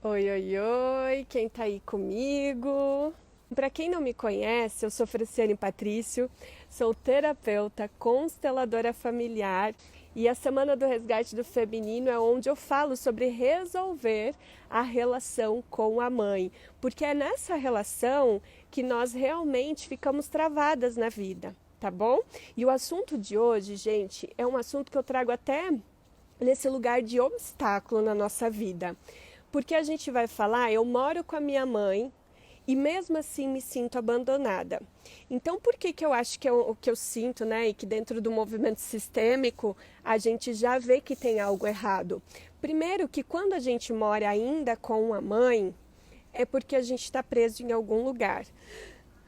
Oi, oi, oi, quem tá aí comigo? Para quem não me conhece, eu sou Franciane Patrício, sou terapeuta, consteladora familiar e a Semana do Resgate do Feminino é onde eu falo sobre resolver a relação com a mãe, porque é nessa relação que nós realmente ficamos travadas na vida, tá bom? E o assunto de hoje, gente, é um assunto que eu trago até nesse lugar de obstáculo na nossa vida. Porque a gente vai falar, eu moro com a minha mãe e mesmo assim me sinto abandonada. Então, por que que eu acho que é o que eu sinto, né? E que dentro do movimento sistêmico a gente já vê que tem algo errado. Primeiro que quando a gente mora ainda com a mãe, é porque a gente está preso em algum lugar.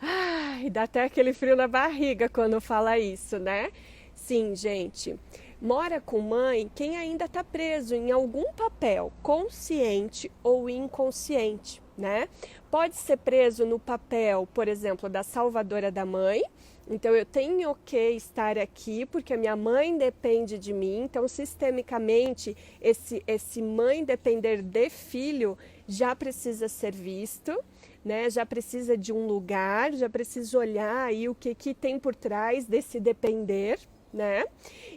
Ai, dá até aquele frio na barriga quando fala isso, né? Sim, gente. Mora com mãe quem ainda está preso em algum papel, consciente ou inconsciente, né? Pode ser preso no papel, por exemplo, da salvadora da mãe. Então eu tenho que estar aqui porque a minha mãe depende de mim. Então, sistemicamente, esse mãe depender de filho já precisa ser visto, né? Já precisa de um lugar, já precisa olhar aí o que tem por trás desse depender, né?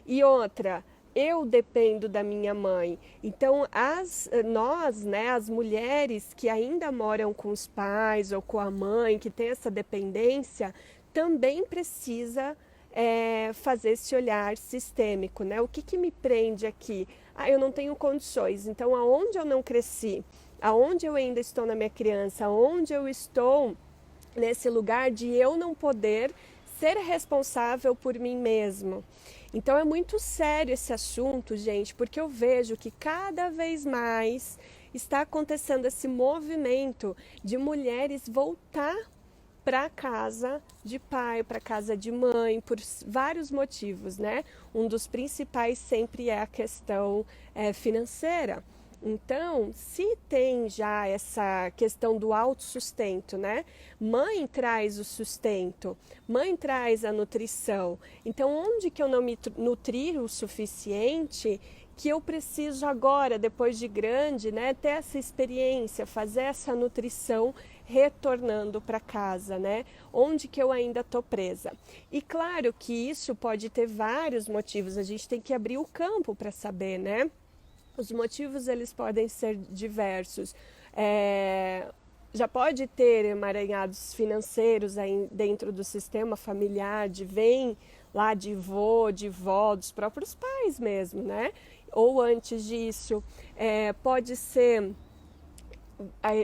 E outra, eu dependo da minha mãe. Então, nós, né, as mulheres que ainda moram com os pais ou com a mãe, que tem essa dependência, também precisa fazer esse olhar sistêmico, né? O que me prende aqui? Ah, eu não tenho condições. Então, aonde eu não cresci? Aonde eu ainda estou na minha criança? Aonde eu estou nesse lugar de eu não poder ser responsável por mim mesmo? Então é muito sério esse assunto, gente, porque eu vejo que cada vez mais está acontecendo esse movimento de mulheres voltar para casa de pai, para casa de mãe, por vários motivos, né? Um dos principais sempre é a questão financeira. Então, se tem já essa questão do autossustento, né? Mãe traz o sustento, mãe traz a nutrição. Então, onde que eu não me nutri o suficiente que eu preciso agora, depois de grande, né, ter essa experiência, fazer essa nutrição retornando para casa, né? Onde que eu ainda estou presa? E claro que isso pode ter vários motivos, a gente tem que abrir o campo para saber, né? Os motivos eles podem ser diversos. Já pode ter emaranhados financeiros aí dentro do sistema familiar, vem lá de vô, de vó, dos próprios pais mesmo, né? Ou antes disso, pode ser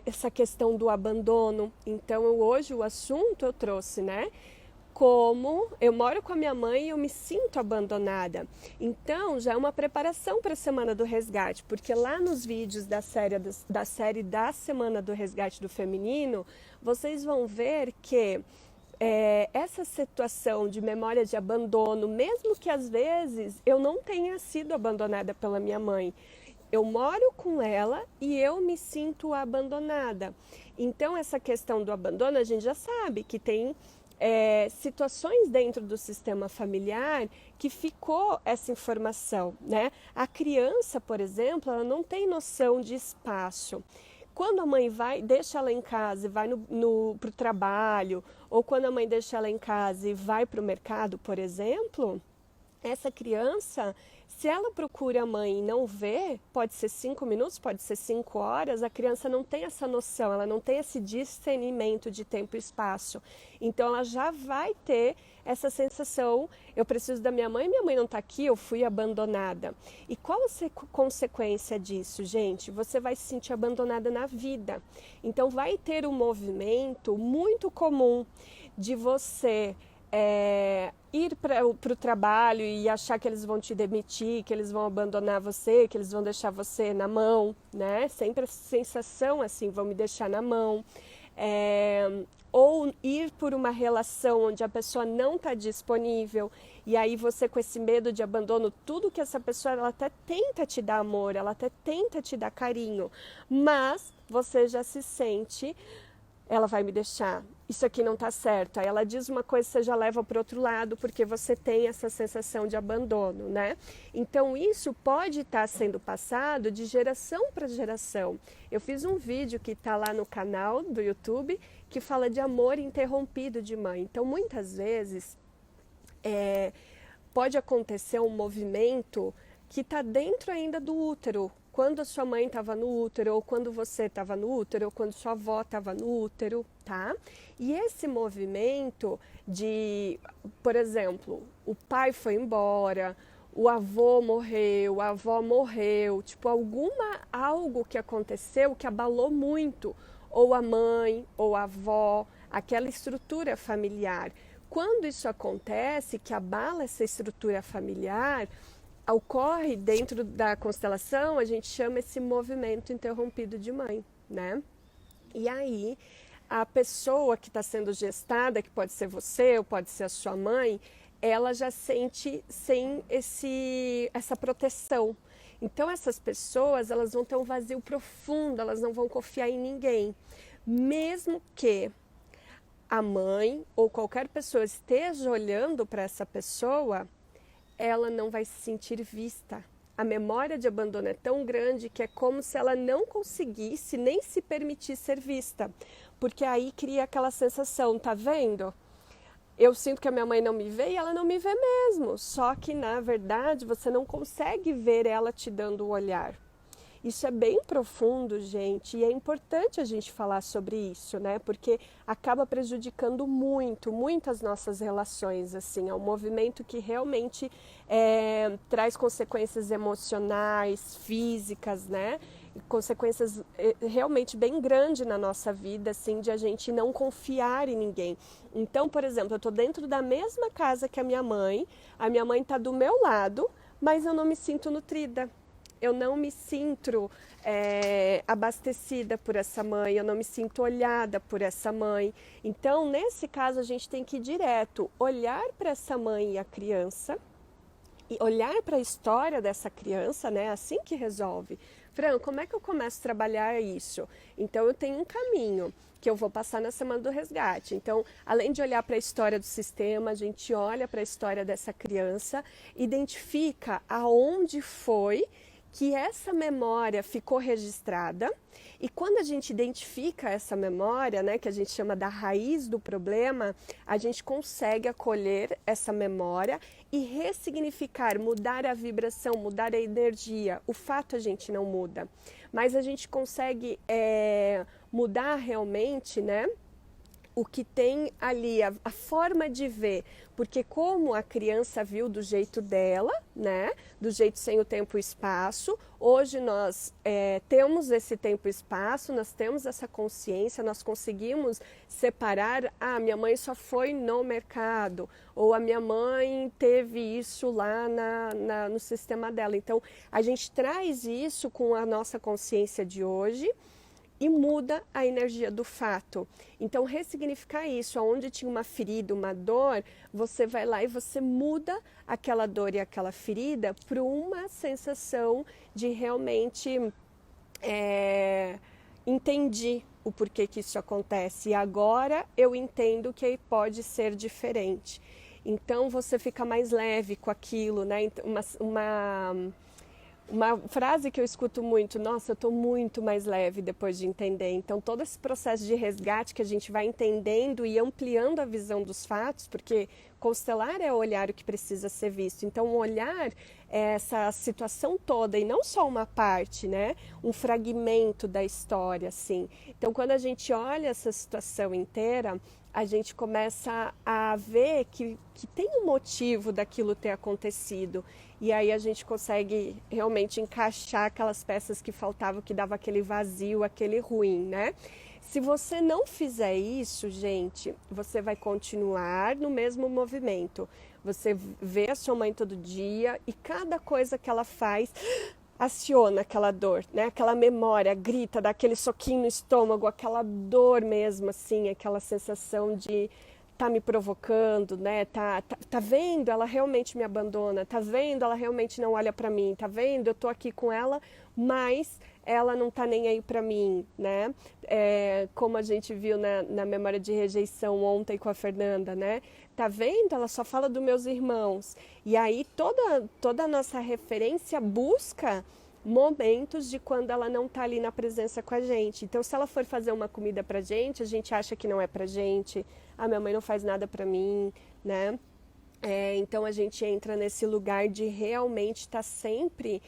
essa questão do abandono. Então, hoje o assunto eu trouxe, né? Como eu moro com a minha mãe e eu me sinto abandonada. Então, já é uma preparação para a Semana do Resgate, porque lá nos vídeos da série da Semana do Resgate do Feminino, vocês vão ver que essa situação de memória de abandono, mesmo que às vezes eu não tenha sido abandonada pela minha mãe, eu moro com ela e eu me sinto abandonada. Então, essa questão do abandono, a gente já sabe que tem situações dentro do sistema familiar que ficou essa informação, né? A criança, por exemplo, ela não tem noção de espaço. Quando a mãe vai, deixa ela em casa e vai para o trabalho, ou quando a mãe deixa ela em casa e vai para o mercado, por exemplo, essa criança, se ela procura a mãe e não vê, pode ser 5 minutos, pode ser 5 horas, a criança não tem essa noção, ela não tem esse discernimento de tempo e espaço. Então ela já vai ter essa sensação, eu preciso da minha mãe não está aqui, eu fui abandonada. E qual a consequência disso, gente? Você vai se sentir abandonada na vida. Então vai ter um movimento muito comum de você ir para o trabalho e achar que eles vão te demitir, que eles vão abandonar você, que eles vão deixar você na mão, né? Sempre essa sensação assim, vão me deixar na mão. Ou ir por uma relação onde a pessoa não está disponível e aí você com esse medo de abandono, tudo que essa pessoa, ela até tenta te dar amor, ela até tenta te dar carinho, mas você já se sente ela vai me deixar. Isso aqui não está certo. Aí ela diz uma coisa, você já leva para o outro lado, porque você tem essa sensação de abandono, né? Então, isso pode estar sendo passado de geração para geração. Eu fiz um vídeo que está lá no canal do YouTube, que fala de amor interrompido de mãe. Então, muitas vezes, pode acontecer um movimento que está dentro ainda do útero. Quando a sua mãe estava no útero, ou quando você estava no útero, ou quando sua avó estava no útero, tá? E esse movimento de, por exemplo, o pai foi embora, o avô morreu, a avó morreu, tipo, algo que aconteceu que abalou muito, ou a mãe, ou a avó, aquela estrutura familiar. Quando isso acontece, que abala essa estrutura familiar, ocorre dentro da constelação, a gente chama esse movimento interrompido de mãe, né? E aí, a pessoa que está sendo gestada, que pode ser você ou pode ser a sua mãe, ela já sente sem essa proteção. Então, essas pessoas, elas vão ter um vazio profundo, elas não vão confiar em ninguém. Mesmo que a mãe ou qualquer pessoa esteja olhando para essa pessoa, ela não vai se sentir vista. A memória de abandono é tão grande que é como se ela não conseguisse nem se permitir ser vista. Porque aí cria aquela sensação, tá vendo? Eu sinto que a minha mãe não me vê e ela não me vê mesmo. Só que, na verdade, você não consegue ver ela te dando o olhar. Isso é bem profundo, gente, e é importante a gente falar sobre isso, né? Porque acaba prejudicando muito as nossas relações, assim. É um movimento que realmente traz consequências emocionais, físicas, né? Consequências realmente bem grandes na nossa vida, assim, de a gente não confiar em ninguém. Então, por exemplo, eu estou dentro da mesma casa que a minha mãe está do meu lado, mas eu não me sinto nutrida. Eu não me sinto abastecida por essa mãe, eu não me sinto olhada por essa mãe. Então, nesse caso, a gente tem que ir direto, olhar para essa mãe e a criança, e olhar para a história dessa criança, né? Assim que resolve. Fran, como é que eu começo a trabalhar isso? Então, eu tenho um caminho que eu vou passar na semana do resgate. Então, além de olhar para a história do sistema, a gente olha para a história dessa criança, identifica aonde foi que essa memória ficou registrada, e quando a gente identifica essa memória, né, que a gente chama da raiz do problema, a gente consegue acolher essa memória e ressignificar, mudar a vibração, mudar a energia. O fato a gente não muda, mas a gente consegue mudar realmente, né? O que tem ali, a forma de ver, porque como a criança viu do jeito dela, né, do jeito sem o tempo e espaço, hoje nós temos esse tempo e espaço, nós temos essa consciência, nós conseguimos separar, minha mãe só foi no mercado, ou a minha mãe teve isso lá no sistema dela. Então, a gente traz isso com a nossa consciência de hoje, e muda a energia do fato. Então, ressignificar isso, onde tinha uma ferida, uma dor, você vai lá e você muda aquela dor e aquela ferida para uma sensação de realmente entendi o porquê que isso acontece e agora eu entendo que pode ser diferente. Então, você fica mais leve com aquilo, né? Uma frase que eu escuto muito, nossa, eu estou muito mais leve depois de entender. Então, todo esse processo de resgate que a gente vai entendendo e ampliando a visão dos fatos, porque constelar é olhar o que precisa ser visto. Então, olhar essa situação toda e não só uma parte, né? Um fragmento da história, assim. Então, quando a gente olha essa situação inteira, a gente começa a ver que tem um motivo daquilo ter acontecido. E aí a gente consegue realmente encaixar aquelas peças que faltavam, que dava aquele vazio, aquele ruim, né? Se você não fizer isso, gente, você vai continuar no mesmo movimento. Você vê a sua mãe todo dia e cada coisa que ela faz aciona aquela dor, né? Aquela memória, grita, dá aquele soquinho no estômago, aquela dor mesmo, assim, aquela sensação de tá me provocando, né? Tá vendo? Ela realmente me abandona. Tá vendo? Ela realmente não olha para mim. Tá vendo? Eu tô aqui com ela, mas ela não tá nem aí para mim, né? Como a gente viu na memória de rejeição ontem com a Fernanda, né? Tá vendo? Ela só fala dos meus irmãos. E aí toda a nossa referência busca momentos de quando ela não tá ali na presença com a gente. Então, se ela for fazer uma comida pra gente, a gente acha que não é pra gente. Ah, minha mãe não faz nada pra mim, né? Então a gente entra nesse lugar de realmente estar sempre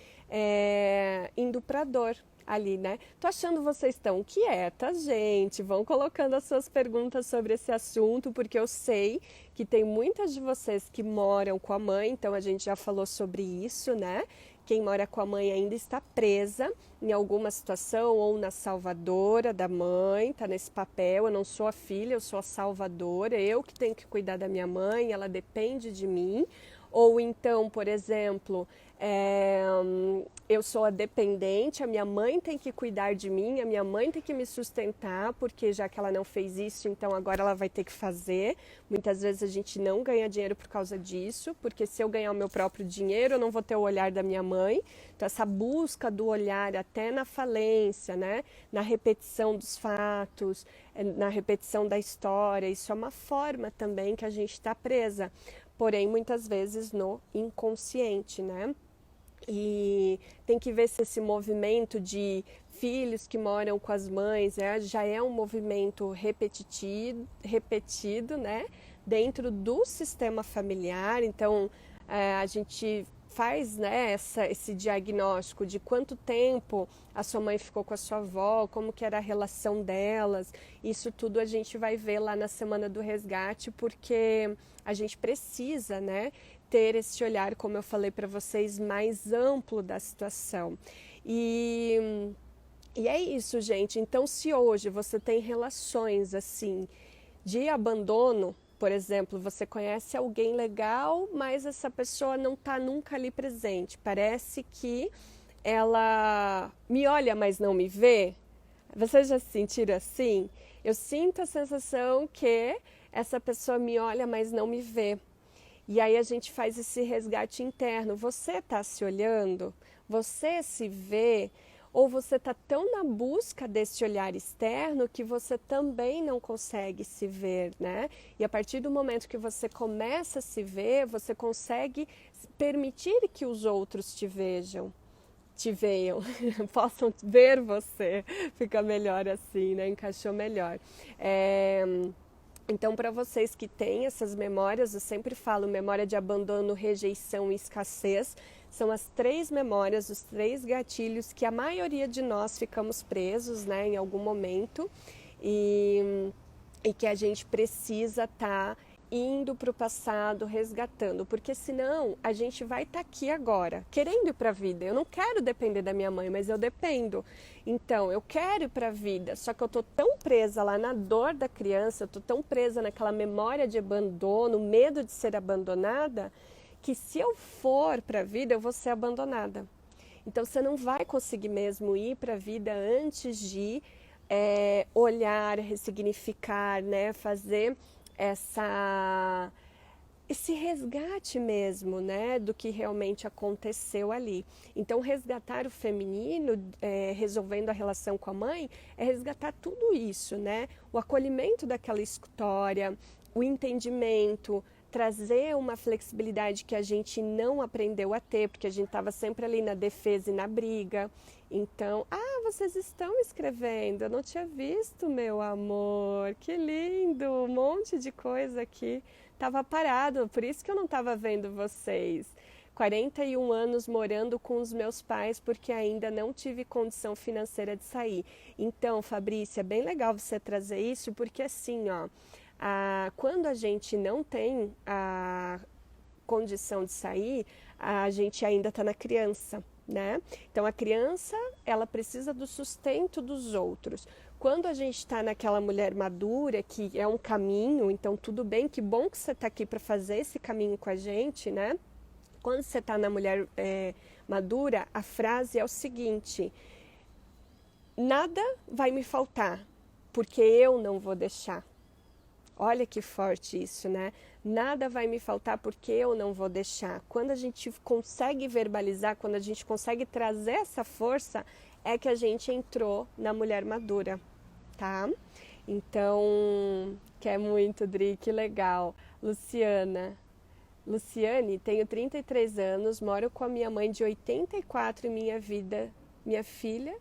indo para a dor ali, né? Tô achando vocês tão quietas, gente. Vão colocando as suas perguntas sobre esse assunto, porque eu sei que tem muitas de vocês que moram com a mãe, então a gente já falou sobre isso, né? Quem mora com a mãe ainda está presa em alguma situação ou na salvadora da mãe, tá nesse papel. Eu não sou a filha, eu sou a salvadora, eu que tenho que cuidar da minha mãe, ela depende de mim. Ou então, por exemplo, eu sou a dependente, a minha mãe tem que cuidar de mim, a minha mãe tem que me sustentar, porque já que ela não fez isso, então agora ela vai ter que fazer. Muitas vezes a gente não ganha dinheiro por causa disso, porque se eu ganhar o meu próprio dinheiro, eu não vou ter o olhar da minha mãe. Então, essa busca do olhar até na falência, né? Na repetição dos fatos, na repetição da história, isso é uma forma também que a gente está presa. Porém, muitas vezes no inconsciente, né? E tem que ver se esse movimento de filhos que moram com as mães já é um movimento repetido, né? Dentro do sistema familiar. Então, a gente faz, né, esse diagnóstico de quanto tempo a sua mãe ficou com a sua avó, como que era a relação delas. Isso tudo a gente vai ver lá na Semana do Resgate, porque a gente precisa, né, ter esse olhar, como eu falei para vocês, mais amplo da situação. E é isso, gente. Então, se hoje você tem relações assim de abandono, por exemplo, você conhece alguém legal, mas essa pessoa não está nunca ali presente. Parece que ela me olha, mas não me vê. Vocês já se sentiram assim? Eu sinto a sensação que essa pessoa me olha, mas não me vê. E aí a gente faz esse resgate interno. Você está se olhando? Você se vê? Ou você está tão na busca desse olhar externo que você também não consegue se ver, né? E a partir do momento que você começa a se ver, você consegue permitir que os outros te vejam, te vejam, possam ver você. Fica melhor assim, né? Encaixou melhor. Então, para vocês que têm essas memórias, eu sempre falo memória de abandono, rejeição e escassez. São as 3 memórias, os 3 gatilhos que a maioria de nós ficamos presos, né, em algum momento e que a gente precisa estar indo para o passado, resgatando, porque senão a gente vai estar aqui agora, querendo ir para a vida. Eu não quero depender da minha mãe, mas eu dependo. Então, eu quero ir para a vida, só que eu estou tão presa lá na dor da criança, eu estou tão presa naquela memória de abandono, medo de ser abandonada, que se eu for para a vida, eu vou ser abandonada. Então, você não vai conseguir mesmo ir para a vida antes de olhar, ressignificar, né? Fazer esse resgate mesmo, né? Do que realmente aconteceu ali. Então, resgatar o feminino, resolvendo a relação com a mãe, é resgatar tudo isso, né? O acolhimento daquela história, o entendimento, trazer uma flexibilidade que a gente não aprendeu a ter, porque a gente estava sempre ali na defesa e na briga. Então, vocês estão escrevendo, eu não tinha visto, meu amor, que lindo, um monte de coisa aqui. Estava parado, por isso que eu não estava vendo vocês. 41 anos morando com os meus pais porque ainda não tive condição financeira de sair. Então, Fabrícia, é bem legal você trazer isso, porque assim, ó, quando a gente não tem a condição de sair, a gente ainda está na criança, né? Então a criança, ela precisa do sustento dos outros. Quando a gente está naquela mulher madura, que é um caminho, então tudo bem, que bom que você está aqui para fazer esse caminho com a gente, né? Quando você está na mulher madura, a frase é o seguinte: nada vai me faltar, porque eu não vou deixar. Olha que forte isso, né? Nada vai me faltar porque eu não vou deixar. Quando a gente consegue verbalizar, quando a gente consegue trazer essa força, é que a gente entrou na mulher madura, tá? Então, quer muito, Dri, que legal. Luciane, tenho 33 anos, moro com a minha mãe de 84 e minha filha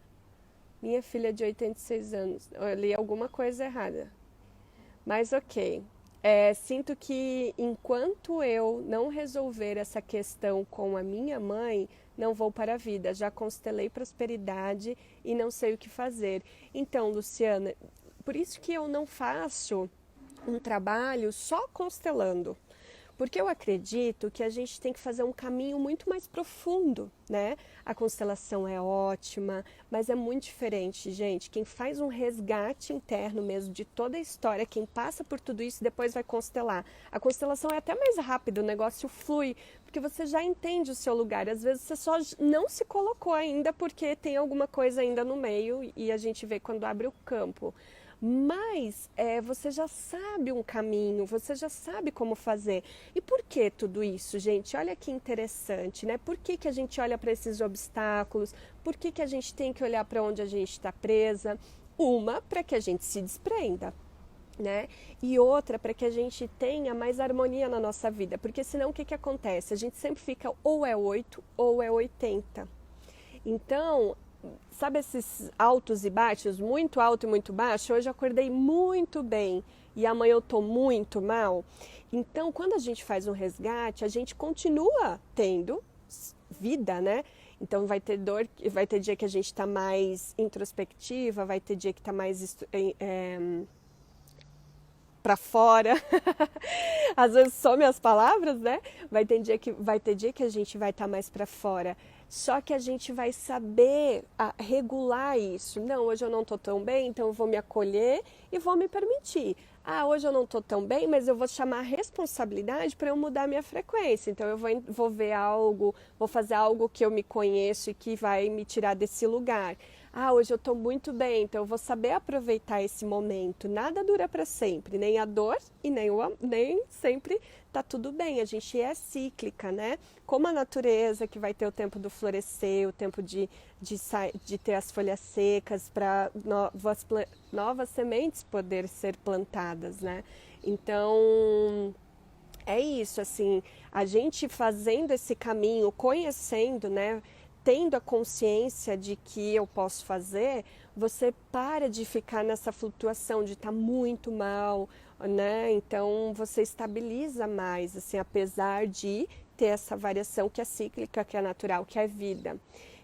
de 86 anos. Eu li alguma coisa errada. Mas ok. Sinto que enquanto eu não resolver essa questão com a minha mãe, não vou para a vida. Já constelei prosperidade e não sei o que fazer. Então, Luciana, por isso que eu não faço um trabalho só constelando. Porque eu acredito que a gente tem que fazer um caminho muito mais profundo, né? A constelação é ótima, mas é muito diferente, gente. Quem faz um resgate interno mesmo de toda a história, quem passa por tudo isso, depois vai constelar. A constelação é até mais rápido, o negócio flui, porque você já entende o seu lugar. Às vezes você só não se colocou ainda porque tem alguma coisa ainda no meio e a gente vê quando abre o campo. Mas você já sabe um caminho, você já sabe como fazer. E por que tudo isso, gente? Olha que interessante, né? Por que a gente olha para esses obstáculos? Por que a gente tem que olhar para onde a gente está presa? Uma, para que a gente se desprenda, né? E outra, para que a gente tenha mais harmonia na nossa vida. Porque senão o que acontece? A gente sempre fica ou é 8 ou é 80. Então, sabe esses altos e baixos, muito alto e muito baixo? Hoje eu acordei muito bem e amanhã eu tô muito mal. Então, quando a gente faz um resgate, a gente continua tendo vida, né? Então vai ter dor, vai ter dia que a gente tá mais introspectiva, vai ter dia que tá mais para fora. Às vezes some as palavras, né? Vai ter dia que a gente vai estar mais para fora. Só que a gente vai saber regular isso. Não, hoje eu não estou tão bem, então eu vou me acolher e vou me permitir. Hoje eu não estou tão bem, mas eu vou chamar a responsabilidade para eu mudar minha frequência. Então eu vou ver algo, vou fazer algo que eu me conheço e que vai me tirar desse lugar. Hoje eu estou muito bem, então eu vou saber aproveitar esse momento. Nada dura para sempre, nem a dor e nem sempre tá tudo bem. A gente é cíclica, né? Como a natureza, que vai ter o tempo do florescer, o tempo de ter as folhas secas para novas sementes poder ser plantadas, né? Então, é isso, assim, a gente fazendo esse caminho, conhecendo, né? Tendo a consciência de que eu posso fazer, você para de ficar nessa flutuação de estar muito mal, né? Então você estabiliza mais, assim, apesar de ter essa variação que é cíclica, que é natural, que é vida.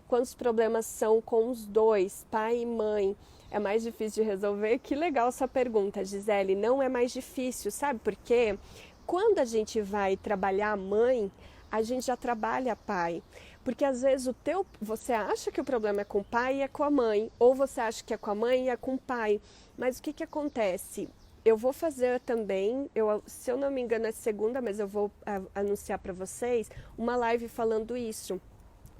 Quando os problemas são com os dois, pai e mãe, é mais difícil de resolver? Que legal essa pergunta, Gisele. Não é mais difícil, sabe por quê? Quando a gente vai trabalhar a mãe, a gente já trabalha pai. Porque às vezes você acha que o problema é com o pai e é com a mãe, ou você acha que é com a mãe e é com o pai. Mas o que acontece? Eu vou fazer também, se eu não me engano é segunda, mas eu vou anunciar para vocês, uma live falando isso.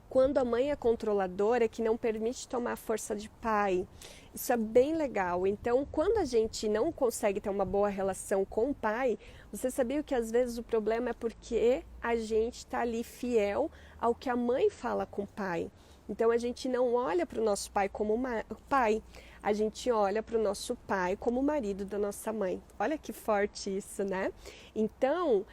Quando a mãe é controladora, é que não permite tomar força de pai. Isso é bem legal. Então, quando a gente não consegue ter uma boa relação com o pai, você sabia que às vezes o problema é porque a gente está ali fiel ao que a mãe fala com o pai. Então, a gente não olha para o nosso pai como pai, a gente olha para o nosso pai como o marido da nossa mãe. Olha que forte isso, né? Então,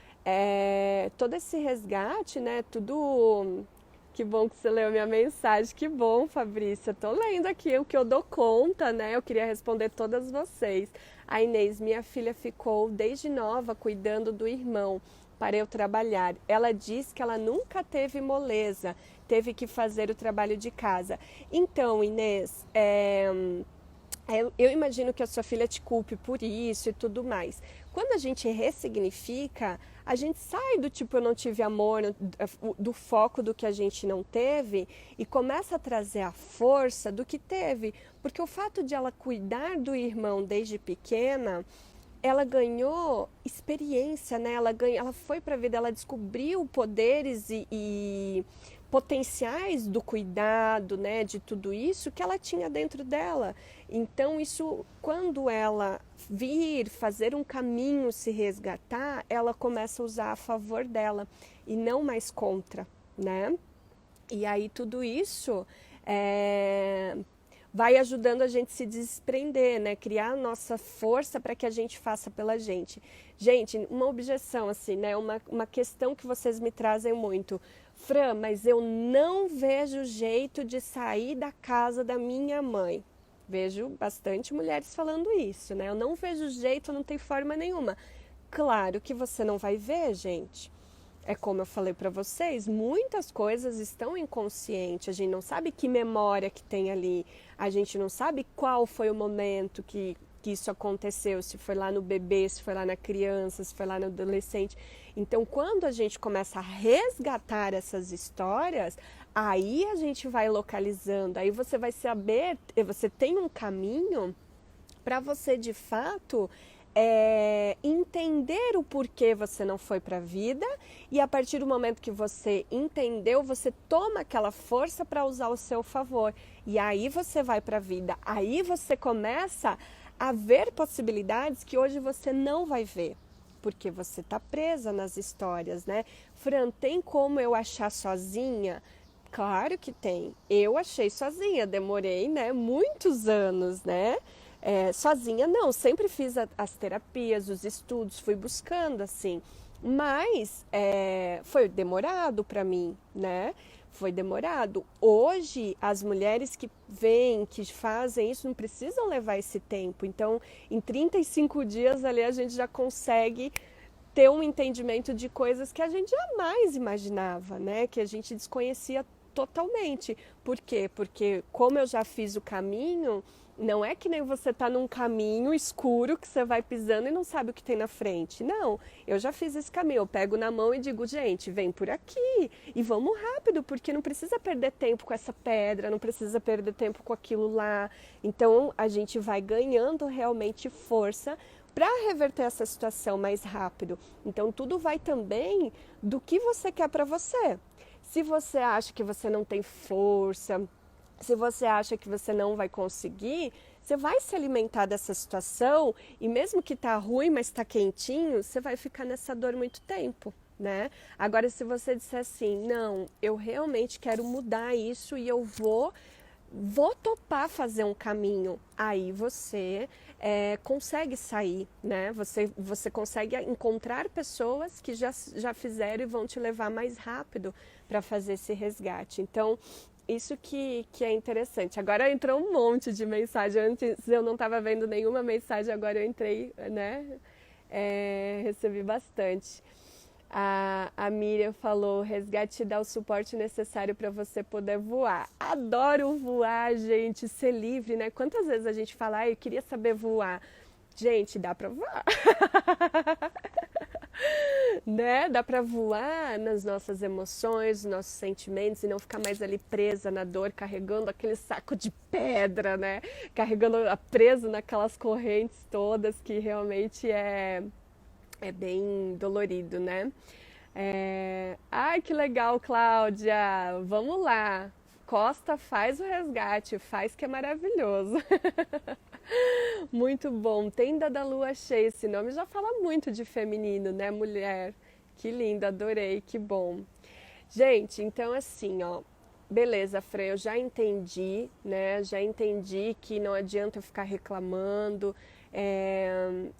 todo esse resgate, né, tudo... Que bom que você leu minha mensagem, que bom, Fabrícia. Tô lendo aqui o que eu dou conta, né? Eu queria responder todas vocês. A Inês, minha filha ficou desde nova cuidando do irmão para eu trabalhar. Ela diz que ela nunca teve moleza, teve que fazer o trabalho de casa. Então, Inês, eu imagino que a sua filha te culpe por isso e tudo mais. Quando a gente ressignifica, a gente sai do tipo eu não tive amor, do foco do que a gente não teve e começa a trazer a força do que teve. Porque o fato de ela cuidar do irmão desde pequena, ela ganhou experiência, né? Ela foi para a vida, ela descobriu poderes e potenciais do cuidado, né, de tudo isso que ela tinha dentro dela. Então isso, quando ela vir fazer um caminho, se resgatar, ela começa a usar a favor dela e não mais contra, né? E aí tudo isso vai ajudando a gente a se desprender, né? Criar a nossa força para que a gente faça pela gente. Gente, uma objeção, assim, né? Uma questão que vocês me trazem muito. Fran, mas eu não vejo jeito de sair da casa da minha mãe. Vejo bastante mulheres falando isso, né? Eu não vejo jeito, não tem forma nenhuma. Claro que você não vai ver, gente. É como eu falei para vocês, muitas coisas estão inconscientes, a gente não sabe que memória que tem ali, a gente não sabe qual foi o momento que isso aconteceu, se foi lá no bebê, se foi lá na criança, se foi lá no adolescente. Então, quando a gente começa a resgatar essas histórias, aí a gente vai localizando, aí você vai saber, você tem um caminho para você de fato entender o porquê você não foi para a vida, e a partir do momento que você entendeu, você toma aquela força para usar ao seu favor, e aí você vai para a vida, aí você começa a ver possibilidades que hoje você não vai ver, porque você está presa nas histórias, né? Fran, tem como eu achar sozinha? Claro que tem. Eu achei sozinha, demorei, né, muitos anos, né? Sozinha não, sempre fiz as terapias, os estudos, fui buscando assim, mas foi demorado para mim, né? Foi demorado. Hoje, as mulheres que vêm, que fazem isso, não precisam levar esse tempo. Então, em 35 dias ali a gente já consegue ter um entendimento de coisas que a gente jamais imaginava, né? Que a gente desconhecia totalmente. Por quê? Porque como eu já fiz o caminho, não é que nem você tá num caminho escuro que você vai pisando e não sabe o que tem na frente. Não, eu já fiz esse caminho. Eu pego na mão e digo, gente, vem por aqui e vamos rápido, porque não precisa perder tempo com essa pedra, não precisa perder tempo com aquilo lá. Então a gente vai ganhando realmente força para reverter essa situação mais rápido. Então tudo vai também do que você quer para você. Se você acha que você não tem força, se você acha que você não vai conseguir, você vai se alimentar dessa situação e mesmo que tá ruim, mas tá quentinho, você vai ficar nessa dor muito tempo, né? Agora, se você disser assim, não, eu realmente quero mudar isso e eu vou topar fazer um caminho, aí você consegue sair, né? Você consegue encontrar pessoas que já fizeram e vão te levar mais rápido para fazer esse resgate. Então, isso que é interessante. Agora entrou um monte de mensagem. Antes eu não estava vendo nenhuma mensagem, agora eu entrei, né? Recebi bastante. A Miriam falou, resgate dá o suporte necessário para você poder voar. Adoro voar, gente, ser livre, né? Quantas vezes a gente fala, eu queria saber voar. Gente, dá para voar. Né? Dá para voar nas nossas emoções, nos nossos sentimentos e não ficar mais ali presa na dor, carregando aquele saco de pedra, né? Carregando, preso naquelas correntes todas que realmente é bem dolorido, né? Ai, que legal, Cláudia! Vamos lá! Costa faz o resgate, faz que é maravilhoso. Muito bom. Tenda da lua cheia, esse nome já fala muito de feminino, né, mulher? Que lindo, adorei, que bom. Gente, então assim, ó, beleza, Fran, eu já entendi, né? Já entendi que não adianta eu ficar reclamando,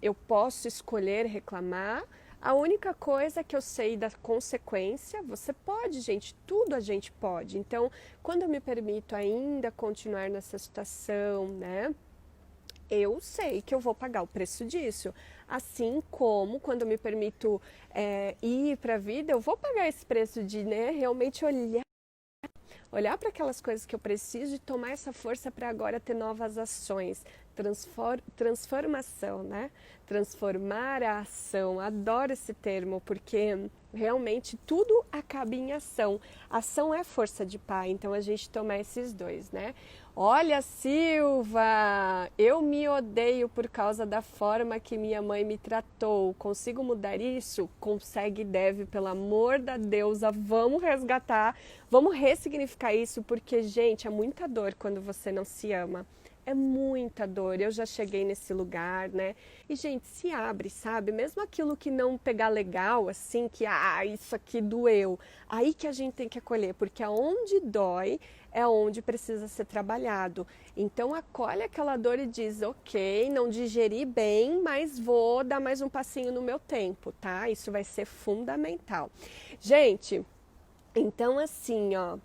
eu posso escolher reclamar. A única coisa que eu sei da consequência, você pode, gente, tudo a gente pode. Então, quando eu me permito ainda continuar nessa situação, né? Eu sei que eu vou pagar o preço disso. Assim como quando eu me permito ir para a vida, eu vou pagar esse preço de, né, realmente olhar para aquelas coisas que eu preciso e tomar essa força para agora ter novas ações. Transformação, né? Transformar a ação. Adoro esse termo, porque realmente tudo acaba em ação. Ação é força de pai, então a gente toma esses dois, né? Olha, Silva, eu me odeio por causa da forma que minha mãe me tratou. Consigo mudar isso? Consegue e deve, pelo amor da deusa. Vamos resgatar, vamos ressignificar isso, porque, gente, é muita dor quando você não se ama. é muita dor. Eu já cheguei nesse lugar, né? E, gente, se abre, sabe? Mesmo aquilo que não pegar legal, assim, que, isso aqui doeu. Aí que a gente tem que acolher, porque aonde dói é onde precisa ser trabalhado. Então, acolhe aquela dor e diz, ok, não digeri bem, mas vou dar mais um passinho no meu tempo, tá? Isso vai ser fundamental. Gente, então assim, ó,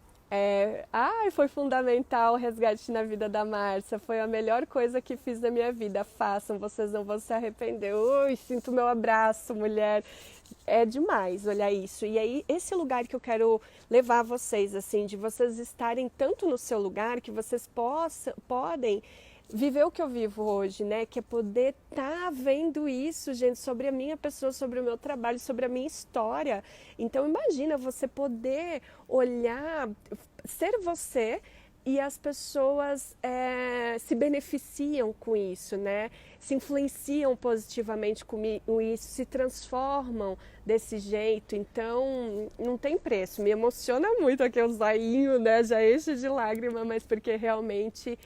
foi fundamental o resgate na vida da Márcia, foi a melhor coisa que fiz na minha vida. Façam, vocês não vão se arrepender. Ui, sinto meu abraço, mulher. É demais, olha isso. E aí, esse lugar que eu quero levar vocês, assim, de vocês estarem tanto no seu lugar que vocês podem viver o que eu vivo hoje, né? Que é poder estar vendo isso, gente, sobre a minha pessoa, sobre o meu trabalho, sobre a minha história. Então, imagina você poder olhar, ser você e as pessoas se beneficiam com isso, né? Se influenciam positivamente com isso, se transformam desse jeito. Então, não tem preço. Me emociona muito aqui o zoinho, né? Já enche de lágrima, mas porque realmente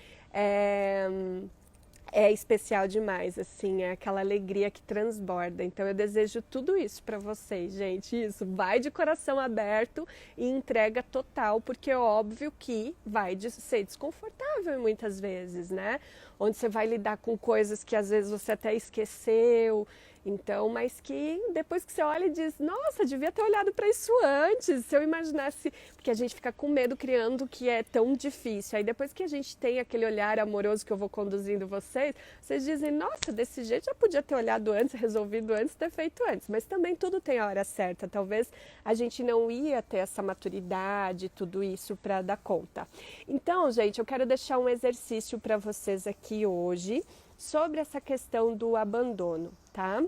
é especial demais, assim, é aquela alegria que transborda. Então eu desejo tudo isso para vocês, gente. Isso, vai de coração aberto e entrega total, porque é óbvio que vai ser desconfortável muitas vezes, né? Onde você vai lidar com coisas que às vezes você até esqueceu. Então, mas que depois que você olha e diz, nossa, devia ter olhado para isso antes, se eu imaginasse, porque a gente fica com medo criando o que é tão difícil. Aí depois que a gente tem aquele olhar amoroso que eu vou conduzindo vocês dizem, nossa, desse jeito já podia ter olhado antes, resolvido antes, ter feito antes. Mas também tudo tem a hora certa. Talvez a gente não ia ter essa maturidade, tudo isso para dar conta. Então, gente, eu quero deixar um exercício para vocês aqui hoje sobre essa questão do abandono, tá?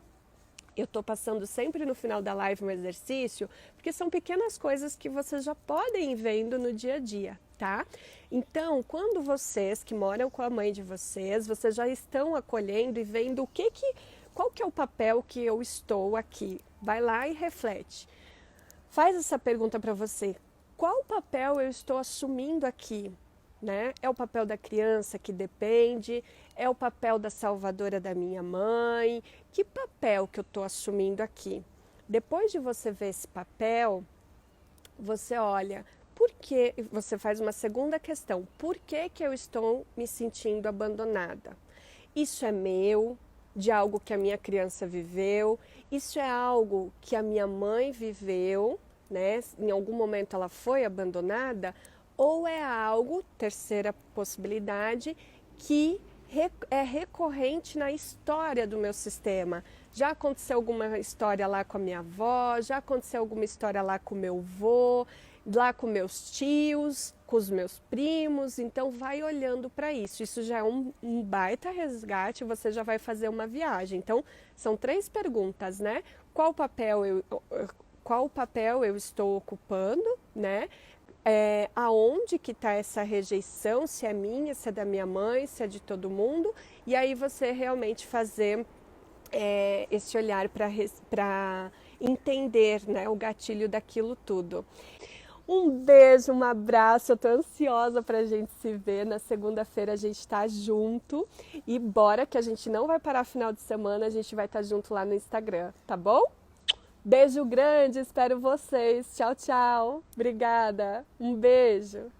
Eu tô passando sempre no final da live um exercício, porque são pequenas coisas que vocês já podem ir vendo no dia a dia, tá? Então, quando vocês que moram com a mãe de vocês já estão acolhendo e vendo qual que é o papel que eu estou aqui, vai lá e reflete. Faz essa pergunta para você: qual papel eu estou assumindo aqui? Né? É o papel da criança que depende? É o papel da salvadora da minha mãe? Que papel que eu estou assumindo aqui? Depois de você ver esse papel, você olha, por que? Você faz uma segunda questão: por que eu estou me sentindo abandonada? Isso é meu, de algo que a minha criança viveu? Isso é algo que a minha mãe viveu, né? Em algum momento ela foi abandonada? Ou é algo, terceira possibilidade, que é recorrente na história do meu sistema? Já aconteceu alguma história lá com a minha avó, já aconteceu alguma história lá com o meu avô, lá com meus tios, com os meus primos? Então vai olhando para isso. Isso já é um baita resgate, você já vai fazer uma viagem. Então são 3 perguntas, né? Qual papel eu estou ocupando, né? Aonde que está essa rejeição, se é minha, se é da minha mãe, se é de todo mundo, e aí você realmente fazer esse olhar para entender, né, o gatilho daquilo tudo. Um beijo, um abraço, eu tô ansiosa pra gente se ver, na segunda-feira a gente tá junto, e bora que a gente não vai parar final de semana, a gente vai estar junto lá no Instagram, tá bom? Beijo grande, espero vocês. Tchau, tchau. Obrigada. Um beijo.